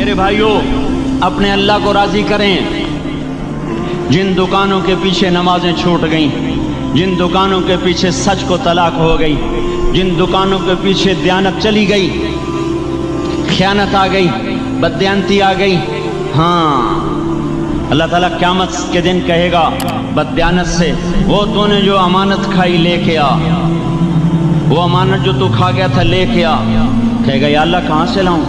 میرے بھائیوں، اپنے اللہ کو راضی کریں۔ جن دکانوں کے پیچھے نمازیں چھوٹ گئیں، جن دکانوں کے پیچھے سچ کو طلاق ہو گئی، جن دکانوں کے پیچھے دیانت چلی گئی، خیانت آ گئی، بددیانتی آ گئی، ہاں اللہ تعالیٰ قیامت کے دن کہے گا بددیانت سے، وہ تو نے جو امانت کھائی لے کے آ، وہ امانت جو تو کھا گیا تھا لے کے آ۔ کہے گا یا اللہ کہاں سے لاؤں،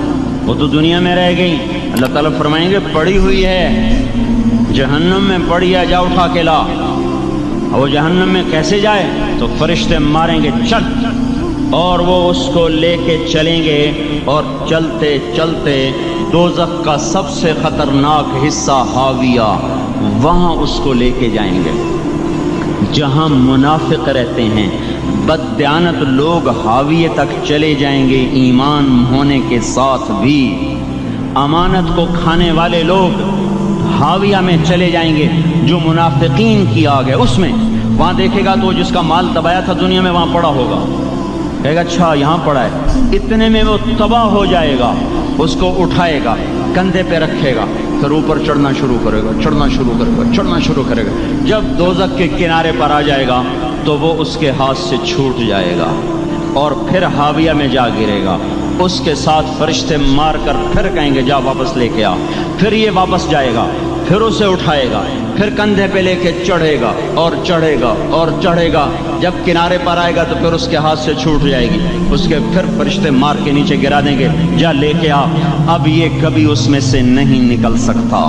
وہ تو دنیا میں رہ گئی۔ اللہ تعالیٰ فرمائیں گے پڑی ہوئی ہے جہنم میں، پڑی ہے، جا اٹھا کے لا۔ وہ جہنم میں کیسے جائے؟ تو فرشتے ماریں گے چل، اور وہ اس کو لے کے چلیں گے، اور چلتے چلتے دوزخ کا سب سے خطرناک حصہ حاویہ، وہاں اس کو لے کے جائیں گے جہاں منافق رہتے ہیں۔ بددیانت لوگ حاویہ تک چلے جائیں گے ایمان ہونے کے ساتھ بھی۔ امانت کو کھانے والے لوگ حاویہ میں چلے جائیں گے، جو منافقین کی آگ ہے اس میں۔ وہاں دیکھے گا تو جس کا مال دبایا تھا دنیا میں وہاں پڑا ہوگا، کہے گا اچھا یہاں پڑا ہے، اتنے میں وہ تباہ ہو جائے گا، اس کو اٹھائے گا، کندھے پہ رکھے گا، پھر اوپر چڑھنا شروع کرے گا، چڑھنا شروع کرے گا، چڑھنا شروع کرے گا۔ جب دوزخ کے کنارے پر آ جائے گا تو وہ اس کے ہاتھ سے چھوٹ جائے گا اور پھر حاویہ میں جا گرے گا۔ اس کے ساتھ فرشتے مار کر پھر کہیں گے جا واپس لے کے آ، پھر یہ واپس جائے گا، پھر اسے اٹھائے گا، پھر کندھے پہ لے کے چڑھے گا اور چڑھے گا اور چڑھے گا۔ جب کنارے پر آئے گا تو پھر اس کے ہاتھ سے چھوٹ جائے گی، اس کے پھر فرشتے مار کے نیچے گرا دیں گے، جا لے کے آ۔ اب یہ کبھی اس میں سے نہیں نکل سکتا۔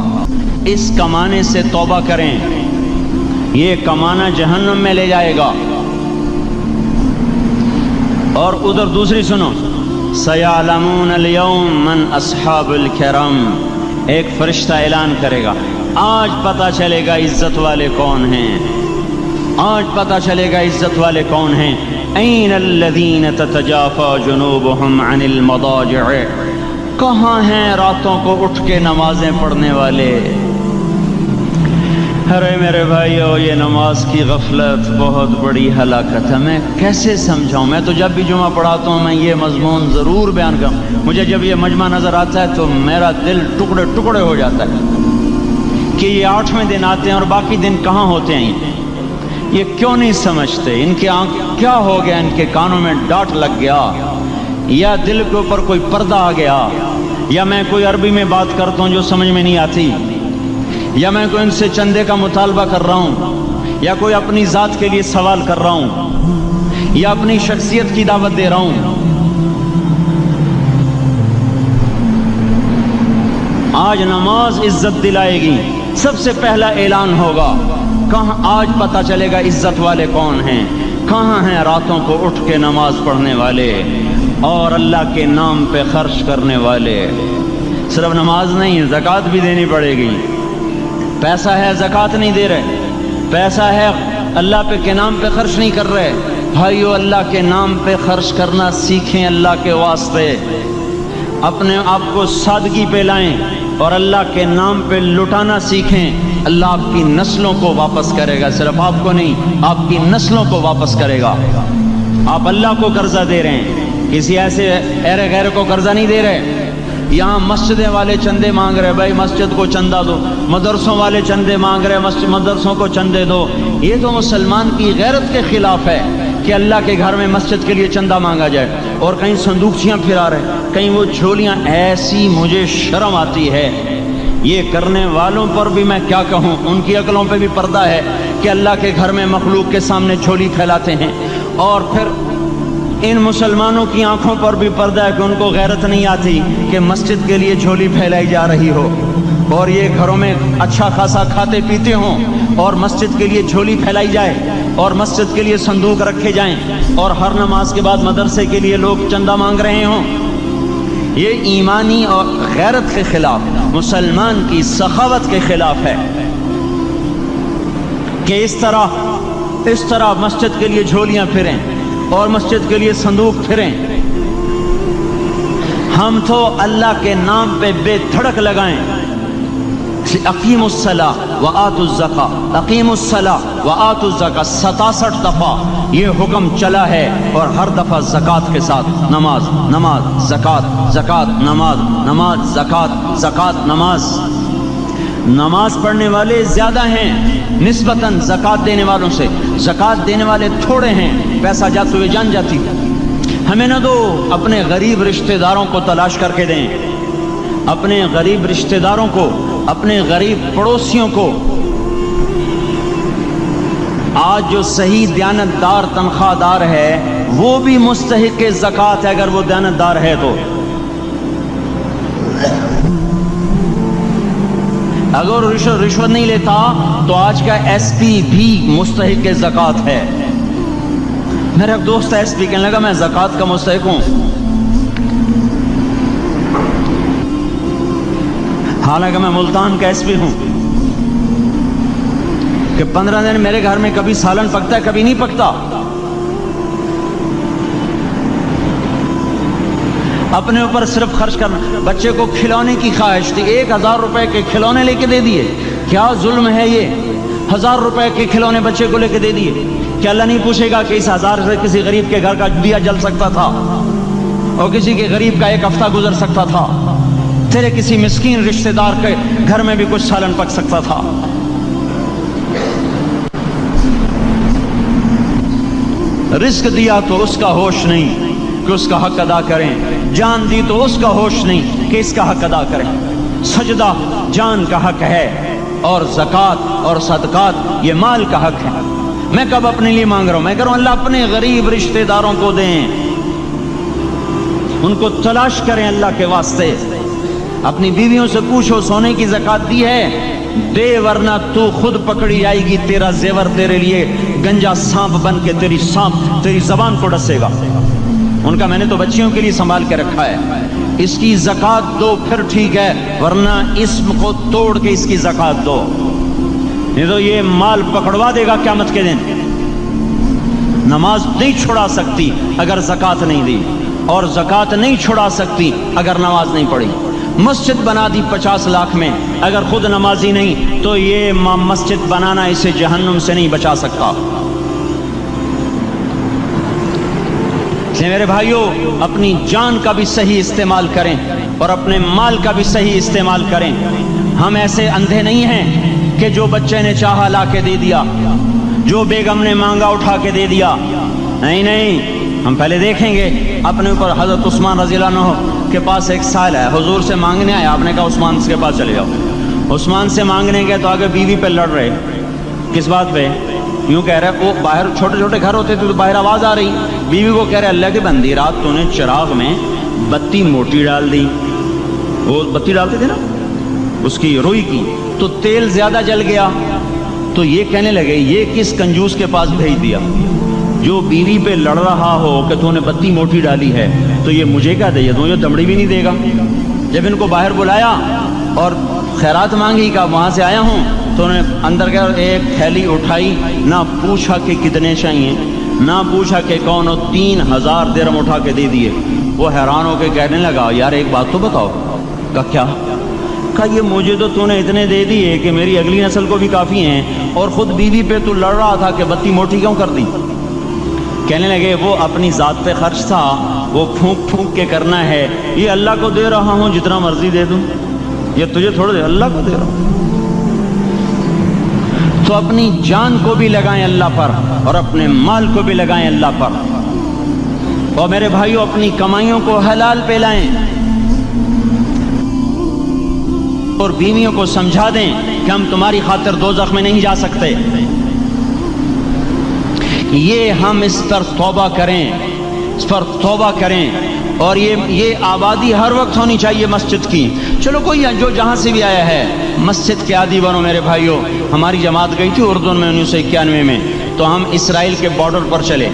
اس کمانے سے توبہ کریں، یہ کمانا جہنم میں لے جائے گا۔ اور ادھر دوسری سنو، سَيَعْلَمُونَ الْيَوْمَ مَنْ أَصْحَابُ الْكِرَامِ، ایک فرشتہ اعلان کرے گا آج پتہ چلے گا عزت والے کون ہیں، آج پتہ چلے گا عزت والے کون ہیں۔ أَيْنَ الَّذِينَ تَتَجَافَى جُنُوبُهُمْ عَنِ الْمَضَاجِعِ، کہاں ہیں راتوں کو اٹھ کے نمازیں پڑھنے والے؟ ارے میرے بھائیو، یہ نماز کی غفلت بہت بڑی ہلاکت ہے۔ میں کیسے سمجھاؤں؟ میں تو جب بھی جمعہ پڑھاتا ہوں میں یہ مضمون ضرور بیان کروں۔ مجھے جب یہ مجمع نظر آتا ہے تو میرا دل ٹکڑے ٹکڑے ہو جاتا ہے کہ یہ 8ویں دن آتے ہیں اور باقی دن کہاں ہوتے ہیں؟ یہ کیوں نہیں سمجھتے؟ ان کے آنکھ کیا ہو گیا؟ ان کے کانوں میں ڈاٹ لگ گیا، یا دل کے اوپر کوئی پردہ آ گیا، یا میں کوئی عربی میں بات کرتا ہوں جو سمجھ میں نہیں آتی، یا میں کوئی ان سے چندے کا مطالبہ کر رہا ہوں، یا کوئی اپنی ذات کے لیے سوال کر رہا ہوں، یا اپنی شخصیت کی دعوت دے رہا ہوں۔ آج نماز عزت دلائے گی، سب سے پہلا اعلان ہوگا، کہاں آج پتہ چلے گا عزت والے کون ہیں، کہاں ہیں راتوں کو اٹھ کے نماز پڑھنے والے اور اللہ کے نام پہ خرچ کرنے والے۔ صرف نماز نہیں، زکوٰۃ بھی دینی پڑے گی۔ پیسہ ہے زکوٰۃ نہیں دے رہے، پیسہ ہے اللہ پہ کے نام پہ خرچ نہیں کر رہے۔ بھائیو، اللہ کے نام پہ خرچ کرنا سیکھیں، اللہ کے واسطے اپنے آپ کو سادگی پہ لائیں اور اللہ کے نام پہ لٹانا سیکھیں۔ اللہ آپ کی نسلوں کو واپس کرے گا، صرف آپ کو نہیں، آپ کی نسلوں کو واپس کرے گا۔ آپ اللہ کو قرضہ دے رہے ہیں، کسی ایسے ایرے غیر کو قرضہ نہیں دے رہے۔ یہاں مسجدیں والے چندے مانگ رہے، بھائی مسجد کو چندہ دو، مدرسوں والے چندے مانگ رہے، مدرسوں کو چندے دو۔ یہ تو مسلمان کی غیرت کے خلاف ہے کہ اللہ کے گھر میں مسجد کے لیے چندہ مانگا جائے، اور کہیں صندوقچیاں پھرا رہے، کہیں وہ جھولیاں۔ ایسی مجھے شرم آتی ہے، یہ کرنے والوں پر بھی میں کیا کہوں، ان کی عقلوں پہ بھی پردہ ہے کہ اللہ کے گھر میں مخلوق کے سامنے جھولی پھیلاتے ہیں، اور پھر ان مسلمانوں کی آنکھوں پر بھی پردہ ہے کہ ان کو غیرت نہیں آتی کہ مسجد کے لیے جھولی پھیلائی جا رہی ہو، اور یہ گھروں میں اچھا خاصا کھاتے پیتے ہوں اور مسجد کے لیے جھولی پھیلائی جائے اور مسجد کے لیے صندوق رکھے جائیں، اور ہر نماز کے بعد مدرسے کے لیے لوگ چندہ مانگ رہے ہوں۔ یہ ایمانی اور غیرت کے خلاف، مسلمان کی سخاوت کے خلاف ہے کہ اس طرح مسجد کے لیے جھولیاں پھریں اور مسجد کے لیے صندوق پھریں۔ ہم تو اللہ کے نام پہ بے دھڑک لگائیں، اقیم الصلاۃ وآتوا الزکاۃ، اقیم الصلاۃ وآتوا الزکاۃ 67 دفعہ یہ حکم چلا ہے، اور ہر دفعہ زکوٰۃ کے ساتھ نماز، نماز، زکوٰۃ، زکوٰۃ، نماز، نماز، زکوٰۃ، زکوٰۃ، نماز۔ نماز پڑھنے والے زیادہ ہیں نسبتاً زکوٰۃ دینے والوں سے، زکوٰۃ دینے والے تھوڑے ہیں، پیسہ جاتے ہوئے جان جاتی۔ ہمیں نہ دو، اپنے غریب رشتہ داروں کو تلاش کر کے دیں، اپنے غریب رشتہ داروں کو، اپنے غریب پڑوسیوں کو۔ آج جو صحیح دیانت دار تنخواہ دار ہے وہ بھی مستحق زکوٰۃ ہے، اگر وہ دیانت دار ہے تو۔ اگر رشوت نہیں لیتا تو آج کا ایس پی بھی مستحق زکوٰۃ ہے۔ میرا ایک دوست ایس پی کہنے لگا میں زکوٰۃ کا مستحق ہوں، حالانکہ میں ملتان کا ایس پی ہوں، کہ 15 دن میرے گھر میں کبھی سالن پکتا ہے کبھی نہیں پکتا۔ اپنے اوپر صرف خرچ کرنا۔ بچے کو کھلونے کی خواہش تھی، 1000 روپے کے کھلونے لے کے دے دیے، کیا ظلم ہے یہ؟ 1000 روپے کے کھلونے بچے کو لے کے دے دیے، کیا اللہ نہیں پوچھے گا کہ اس 1000 سے کسی غریب کے گھر کا دیا جل سکتا تھا، اور کسی کے غریب کا ایک ہفتہ گزر سکتا تھا، تیرے کسی مسکین رشتہ دار کے گھر میں بھی کچھ سالن پک سکتا تھا۔ رزق دیا تو اس کا ہوش نہیں کہ اس کا حق ادا کریں، جان دی تو اس کا ہوش نہیں کہ اس کا حق ادا کریں۔ سجدہ جان کا حق ہے، اور زکوٰۃ اور صدقات یہ مال کا حق ہے۔ میں کب اپنے لیے مانگ رہا ہوں؟ میں کہہ رہا ہوں اللہ اپنے غریب رشتہ داروں کو دیں، ان کو تلاش کریں اللہ کے واسطے۔ اپنی بیویوں سے پوچھو سونے کی زکوٰۃ دی ہے؟ دے، ورنہ تو خود پکڑی جائے گی، تیرا زیور تیرے لیے گنجا سانپ بن کے تیری زبان کو ڈسے گا۔ ان کا میں نے تو بچیوں کے لیے سنبھال کے رکھا ہے، اس کی زکوٰۃ دو پھر ٹھیک ہے، ورنہ اسم کو توڑ کے اس کی زکوٰۃ دو، نہیں تو یہ مال پکڑوا دے گا قیامت کے دن۔ نماز نہیں چھڑا سکتی اگر زکوٰۃ نہیں دی، اور زکوٰۃ نہیں چھڑا سکتی اگر نماز نہیں پڑھی۔ مسجد بنا دی 50 لاکھ میں، اگر خود نمازی نہیں تو یہ مسجد بنانا اسے جہنم سے نہیں بچا سکتا۔ میرے بھائیوں، اپنی جان کا بھی صحیح استعمال کریں اور اپنے مال کا بھی صحیح استعمال کریں۔ ہم ایسے اندھے نہیں ہیں کہ جو بچے نے چاہا لا کے دے دیا، جو بیگم نے مانگا اٹھا کے دے دیا۔ نہیں نہیں، ہم پہلے دیکھیں گے اپنے اوپر۔ حضرت عثمان رضی اللہ عنہ کے پاس ایک سائل ہے، حضور سے مانگنے آیا، آپ نے کہا عثمان کے پاس چلے جاؤ۔ عثمان سے مانگنے گئے تو آگے بیوی پہ لڑ رہے، کس بات پہ؟ یوں کہہ رہے، وہ باہر چھوٹے چھوٹے گھر ہوتے تھے تو باہر آواز آ رہی، بیوی کو کہہ رہے اللہ کی بندی رات تو نے چراغ میں بتی موٹی ڈال دی، وہ بتی ڈالتے تھے نا اس کی روئی کی، تو تیل زیادہ جل گیا۔ تو یہ کہنے لگے یہ کس کنجوس کے پاس بھیج دیا؟ جو بیوی پہ لڑ رہا ہو کہ تو نے بتی موٹی ڈالی ہے تو یہ مجھے کیا دے گا؟ یہ دمڑی بھی نہیں دے گا۔ جب ان کو باہر بلایا اور خیرات مانگی کہ وہاں سے آیا ہوں، تو انہوں نے اندر گیا، ایک تھیلی اٹھائی، نہ پوچھا کہ کتنے چاہیے، نہ پوچھا کہ کون ہو، 3000 درہم اٹھا کے دے دیے۔ وہ حیران ہو کے کہنے لگا یار ایک بات تو بتاؤ۔ کہا کیا؟ کہا یہ مجھے تو نے اتنے دے دیے کہ میری اگلی نسل کو بھی کافی ہیں، اور خود بیوی پہ تو لڑ رہا تھا کہ بتی موٹی کیوں کر دی؟ کہنے لگے وہ اپنی ذات پہ خرچ تھا، وہ پھونک پھونک کے کرنا ہے، یہ اللہ کو دے رہا ہوں جتنا مرضی دے دوں، یہ تجھے تھوڑا دے، اللہ کو دے رہا ہوں۔ تو اپنی جان کو بھی لگائیں اللہ پر، اور اپنے مال کو بھی لگائیں اللہ پر۔ اور میرے بھائیوں، اپنی کمائیوں کو حلال پہ لائیں، اور بیویوں کو سمجھا دیں کہ ہم تمہاری خاطر دوزخ میں نہیں جا سکتے۔ یہ ہم اس پر توبہ کریں، اس پر توبہ کریں، اور یہ آبادی ہر وقت ہونی چاہیے مسجد کی۔ چلو کوئی جو جہاں سے بھی آیا ہے مسجد کے عادی بنو میرے بھائیوں۔ ہماری جماعت گئی تھی اردن میں 1991 میں، تو ہم اسرائیل کے بارڈر پر چلے۔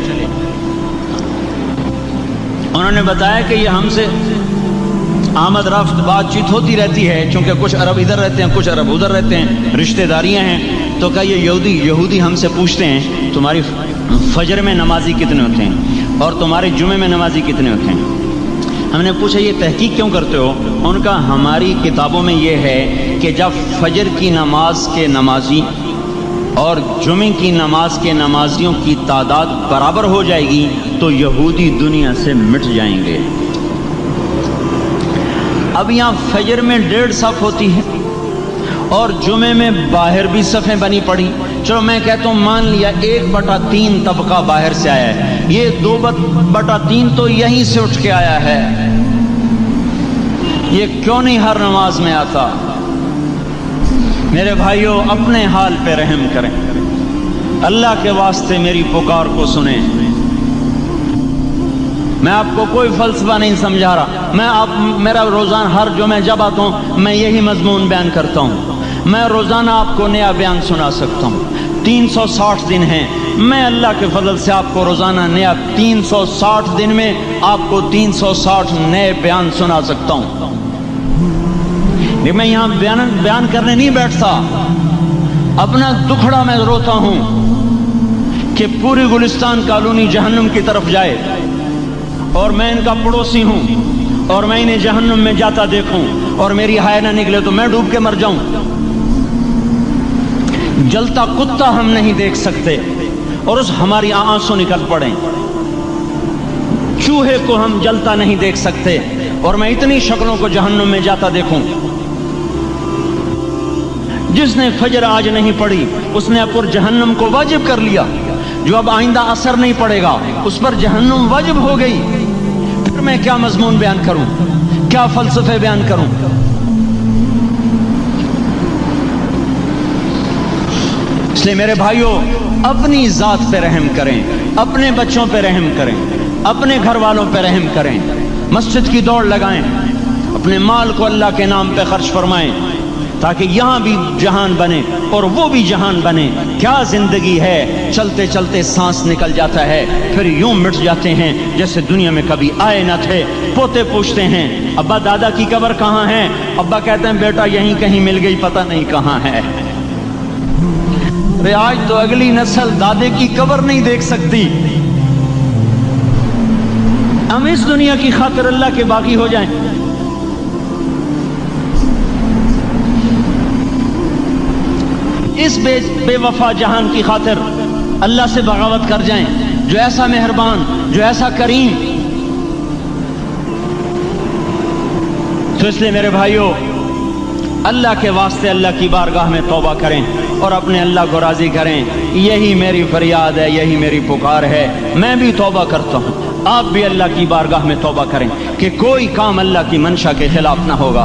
انہوں نے بتایا کہ یہ ہم سے آمد رفت بات چیت ہوتی رہتی ہے، چونکہ کچھ عرب ادھر رہتے ہیں کچھ عرب ادھر رہتے ہیں، رشتہ داریاں ہیں۔ تو کہا یہ یہودی ہم سے پوچھتے ہیں تمہاری فجر میں نمازی کتنے ہوتے ہیں اور تمہارے جمعے میں نمازی کتنے ہوتے ہیں؟ ہم نے پوچھا یہ تحقیق کیوں کرتے ہو؟ ان کا ہماری کتابوں میں یہ ہے کہ جب فجر کی نماز کے نمازی اور جمعے کی نماز کے نمازیوں کی تعداد برابر ہو جائے گی تو یہودی دنیا سے مٹ جائیں گے۔ اب یہاں فجر میں 1.5 صف ہوتی ہے اور جمعے میں باہر بھی صفیں بنی پڑی، چلو میں کہتا ہوں مان لیا 1/3 طبقہ باہر سے آیا ہے، یہ 2/3 تو یہیں سے اٹھ کے آیا ہے، یہ کیوں نہیں ہر نماز میں آتا؟ میرے بھائیوں اپنے حال پہ رحم کریں، اللہ کے واسطے میری پکار کو سنیں۔ میں آپ کو کوئی فلسفہ نہیں سمجھا رہا، میرا روزانہ ہر جمعہ جب آتا ہوں میں یہی مضمون بیان کرتا ہوں، میں روزانہ آپ کو نیا بیان سنا سکتا ہوں۔ 360 دن ہیں، میں اللہ کے فضل سے آپ کو روزانہ نیا 360 دن میں آپ کو 360 نئے بیان سنا سکتا ہوں۔ لیکن میں یہاں بیان کرنے نہیں بیٹھتا، اپنا دکھڑا میں روتا ہوں کہ پوری گلستان کالونی جہنم کی طرف جائے اور میں ان کا پڑوسی ہوں اور میں انہیں جہنم میں جاتا دیکھوں اور میری ہائے نہ نکلے تو میں ڈوب کے مر جاؤں۔ جلتا کتا ہم نہیں دیکھ سکتے اور اس ہماری آنسو نکل پڑیں، چوہے کو ہم جلتا نہیں دیکھ سکتے اور میں اتنی شکلوں کو جہنم میں جاتا دیکھوں۔ جس نے فجر آج نہیں پڑھی اس نے پر جہنم کو واجب کر لیا، جو اب آئندہ اثر نہیں پڑے گا اس پر جہنم واجب ہو گئی، پھر میں کیا مضمون بیان کروں، کیا فلسفے بیان کروں؟ اس لیے میرے بھائیوں اپنی ذات پہ رحم کریں، اپنے بچوں پہ رحم کریں، اپنے گھر والوں پہ رحم کریں، مسجد کی دوڑ لگائیں، اپنے مال کو اللہ کے نام پہ خرچ فرمائیں تاکہ یہاں بھی جہان بنے اور وہ بھی جہان بنے۔ کیا زندگی ہے، چلتے چلتے سانس نکل جاتا ہے پھر یوں مٹ جاتے ہیں جیسے دنیا میں کبھی آئے نہ تھے۔ پوتے پوچھتے ہیں ابا دادا کی قبر کہاں ہے؟ ابا کہتے ہیں بیٹا یہیں کہیں مل گئی، پتہ نہیں کہاں ہے۔ آج تو اگلی نسل دادے کی قبر نہیں دیکھ سکتی، ہم اس دنیا کی خاطر اللہ کے باقی ہو جائیں۔ اس بے وفا جہان کی خاطر اللہ سے بغاوت کر جائیں جو ایسا مہربان، جو ایسا کریم۔ تو اس لیے میرے بھائیوں اللہ کے واسطے اللہ کی بارگاہ میں توبہ کریں اور اپنے اللہ کو راضی کریں، یہی میری فریاد ہے، یہی میری پکار ہے۔ میں بھی توبہ کرتا ہوں، آپ بھی اللہ کی بارگاہ میں توبہ کریں کہ کوئی کام اللہ کی منشا کے خلاف نہ ہوگا۔